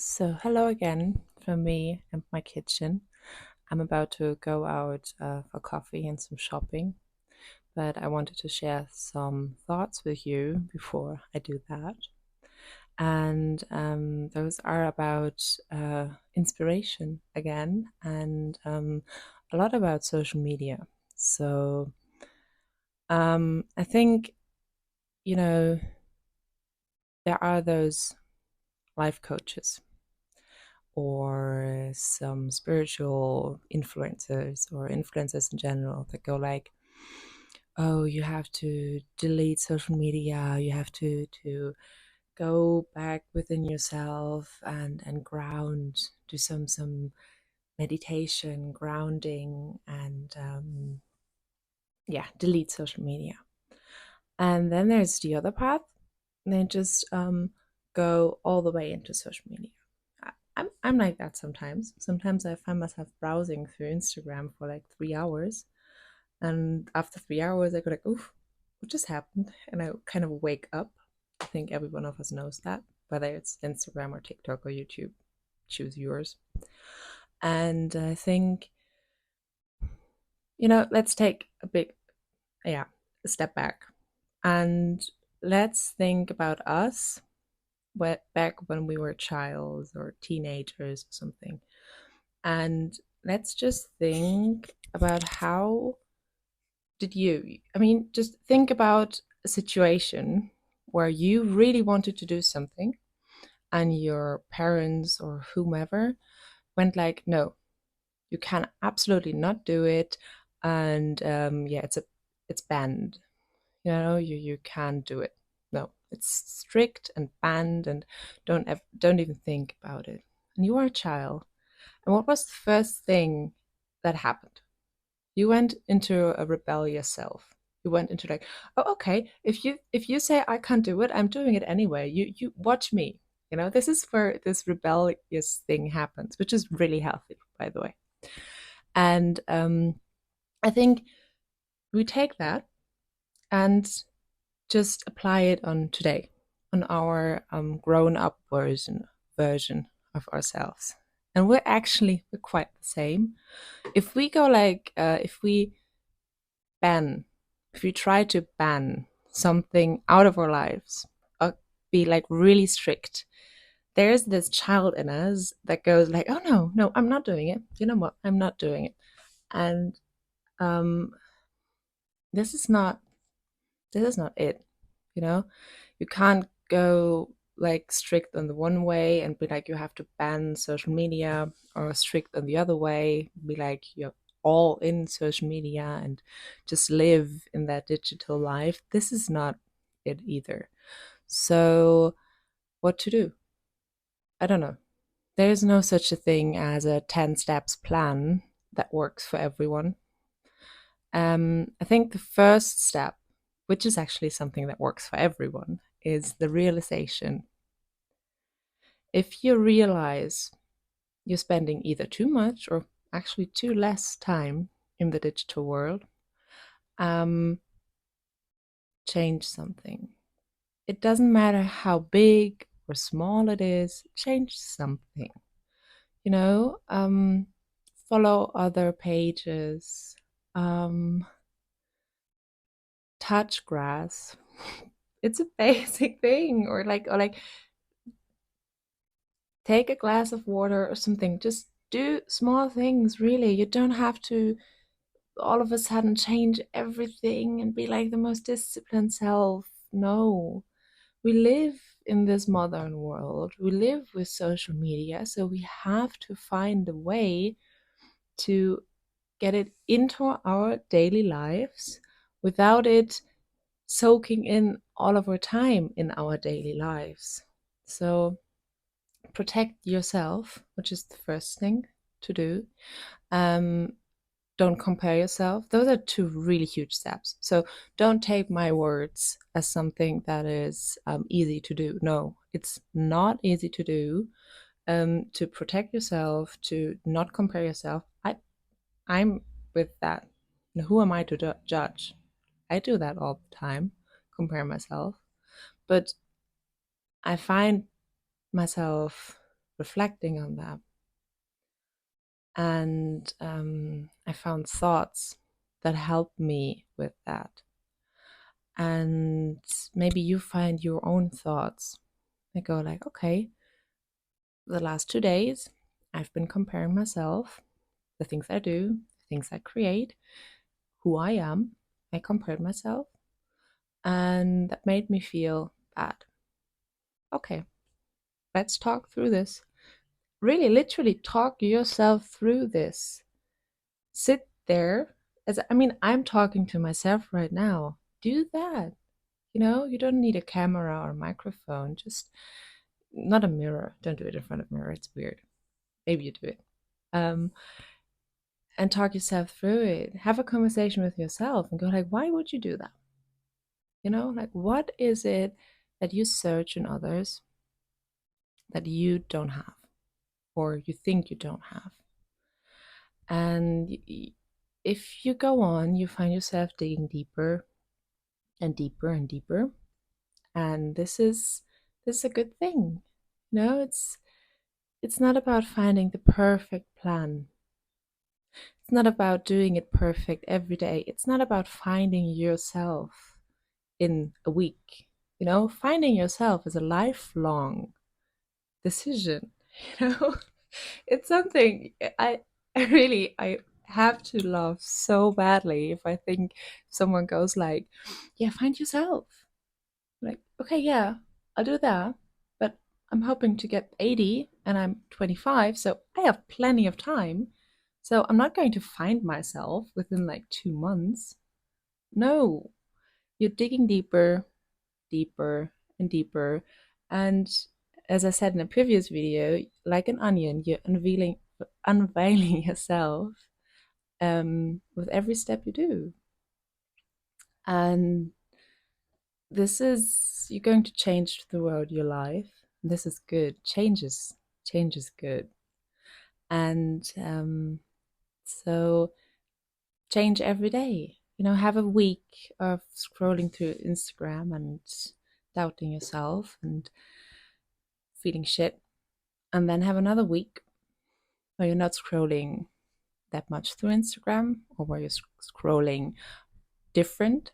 So, hello again from me and my kitchen. I'm about to go out for coffee and some shopping, but I wanted to share some thoughts with you before I do that. And those are about inspiration again and a lot about social media. So, I think, you know, there are those life coaches or some spiritual influencers or influencers in general that go like, oh, you have to delete social media, you have to go back within yourself and ground, do some meditation, grounding, and yeah, delete social media. And then there's the other path. They just go all the way into social media. I'm like that sometimes. Sometimes I find myself browsing through Instagram for like 3 hours. And after 3 hours, I go like, oof, what just happened? And I kind of wake up. I think every one of us knows that, whether it's Instagram or TikTok or YouTube, choose yours. And I think, let's take yeah, a step back and let's think about us back when we were child or teenagers or something. And let's just think about how just think about a situation where you really wanted to do something and your parents or whomever went like, no, you can absolutely not do it. And yeah, it's banned. You can't do it. No, it's strict and banned, and don't even think about it. And you are a child. And what was the first thing that happened? You went into a rebellious self. You went into like, oh, okay, if you say I can't do it, I'm doing it anyway. You watch me. This is where this rebellious thing happens, which is really healthy, by the way. And I think we take that and just apply it on today, on our grown up version of ourselves. And we're quite the same. If we go like, ban, if we try to ban something out of our lives, or be like really strict, there's this child in us that goes like, oh no, no, I'm not doing it. You know what? I'm not doing it. And um, this is not it. You know, you can't go like strict on the one way and be like you have to ban social media, or strict on the other way, be like you're all in social media and just live in that digital life. This is not it either. So, what to do? I don't know. There is no such a thing as a 10 steps plan that works for everyone. I think the first step, which is actually something that works for everyone, is the realization. If you realize you're spending either too much or actually too less time in the digital world, um, change something. It doesn't matter how big or small it is, change something. You know, follow other pages, um, touch grass. It's a basic thing, or like take a glass of water or something. Just do small things, really. You don't have to all of a sudden change everything and be like the most disciplined self. No. We live in this modern world. We live with social media, so we have to find a way to get it into our daily lives without it soaking in all of our time in our daily lives. So protect yourself, which is the first thing to do. Um, don't compare yourself. Those are two really huge steps. So don't take my words as something that is easy to do. No, it's not easy to do. To protect yourself, to not compare yourself. I'm with that. And who am I to judge? I do that all the time, compare myself. But I find myself reflecting on that. And I found thoughts that help me with that. And maybe you find your own thoughts. I go like, okay, the last 2 days, I've been comparing myself, the things I do, the things I create, who I am. I compared myself, and that made me feel bad. Okay, let's talk through this. Really, literally, talk yourself through this. Sit there. As I mean, I'm talking to myself right now. Do that. You don't need a camera or a microphone. Just not a mirror. Don't do it in front of a mirror. It's weird. Maybe you do it. Um, and talk yourself through it. Have a conversation with yourself and go like, why would you do that? Like what is it that you search in others that you don't have or you think you don't have? And if you go on, you find yourself digging deeper and deeper and deeper. And this is a good thing. It's not about finding the perfect plan. It's not about doing it perfect every day. It's not about finding yourself in a week. Finding yourself is a lifelong decision. You know, it's something I have to love so badly if I think someone goes like, "Yeah, find yourself." Like, okay, yeah, I'll do that, but I'm hoping to get 80 and I'm 25, so I have plenty of time. So I'm not going to find myself within like 2 months. No, you're digging deeper, deeper, and deeper. And as I said in a previous video, like an onion, you're unveiling yourself with every step you do. And you're going to change the world, your life. This is good. Change is good. And so change every day. Have a week of scrolling through Instagram and doubting yourself and feeling shit. And then have another week where you're not scrolling that much through Instagram, or where you're scrolling different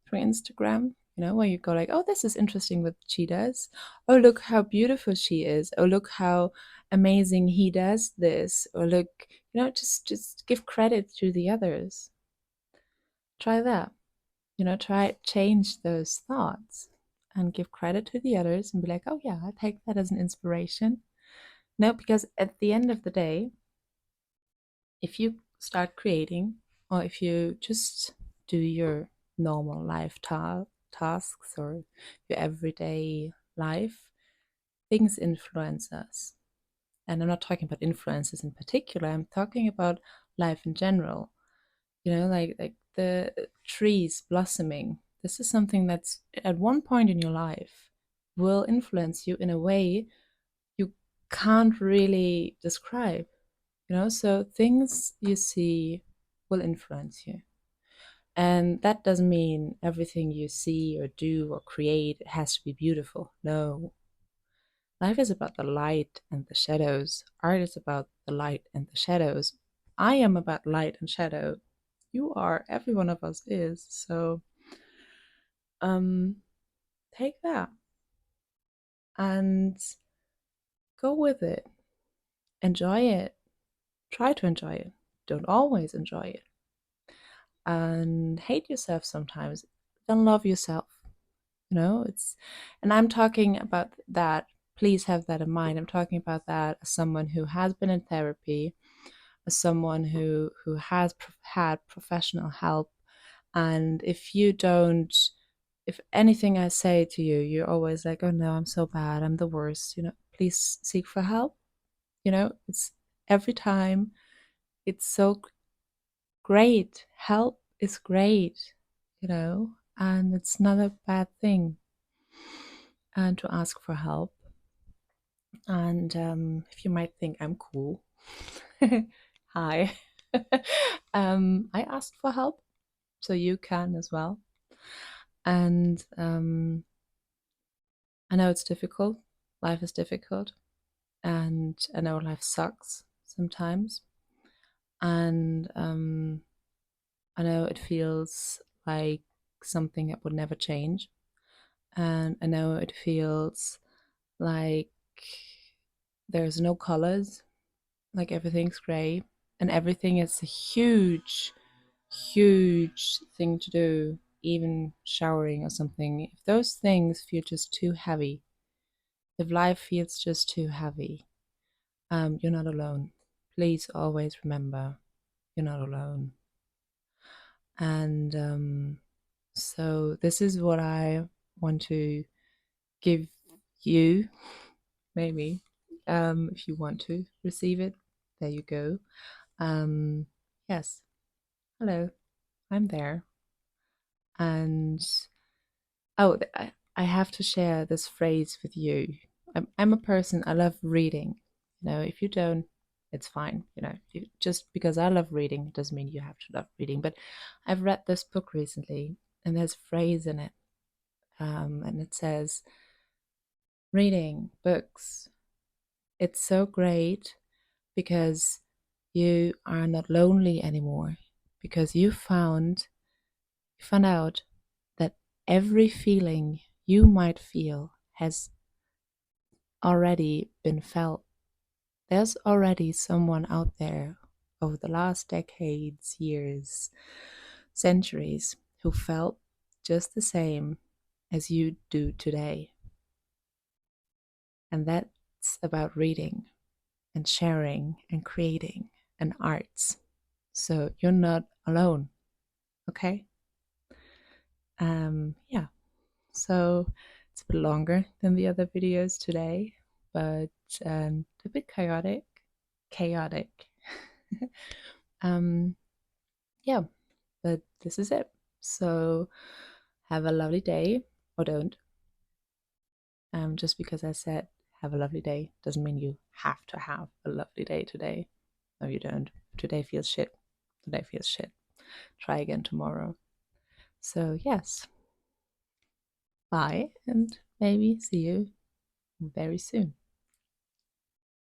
through Instagram, where you go like, oh, this is interesting what she does. Oh, look how beautiful she is. Oh, look how amazing he does this. Or look, just give credit to the others. Try that. Try change those thoughts and give credit to the others and be like, oh yeah, I take that as an inspiration. No, because at the end of the day, if you start creating, or if you just do your normal life tasks or your everyday life, things influence us. And I'm not talking about influences in particular, I'm talking about life in general. Like the trees blossoming. This is something that's at one point in your life will influence you in a way you can't really describe. So things you see will influence you. And that doesn't mean everything you see or do or create has to be beautiful. No. Life is about the light and the shadows. Art is about the light and the shadows. I am about light and shadow. You are. Every one of us is. So um take that and go with it. Enjoy it. Try to enjoy it. Don't always enjoy it. And hate yourself sometimes. Then love yourself. And I'm talking about that. Please have that in mind. I'm talking about that as someone who has been in therapy, as someone who has had professional help. And if anything I say to you, you're always like, oh no, I'm so bad, I'm the worst, please seek for help. It's every time, it's so great. Help is great, and it's not a bad thing. And to ask for help. And if you might think I'm cool, hi. I asked for help, so you can as well. And I know it's difficult. Life is difficult. and I know life sucks sometimes, and I know it feels like something that would never change, and I know it feels like there's no colors, like everything's gray, and everything is a huge, huge thing to do, even showering or something. If those things feel just too heavy, if life feels just too heavy, you're not alone. Please always remember you're not alone. And so, this is what I want to give you, maybe, if you want to receive it. There you go. Um, yes, hello, I'm there. And oh, I have to share this phrase with you. I'm a person, I love reading. If you don't, it's fine. Just because I love reading doesn't mean you have to love reading. But I've read this book recently, and there's a phrase in it, and it says, reading books, it's so great because you are not lonely anymore, because you found out that every feeling you might feel has already been felt. There's already someone out there over the last decades, years, centuries who felt just the same as you do today. And that's about reading and sharing and creating and arts. So you're not alone, okay? Yeah. So it's a bit longer than the other videos today, but a bit chaotic. Chaotic. um, yeah, but this is it. So have a lovely day, or don't. Just because I said have a lovely day doesn't mean you have to have a lovely day today. No, you don't. Today feels shit. Today feels shit. Try again tomorrow. So, yes, bye, and maybe see you very soon.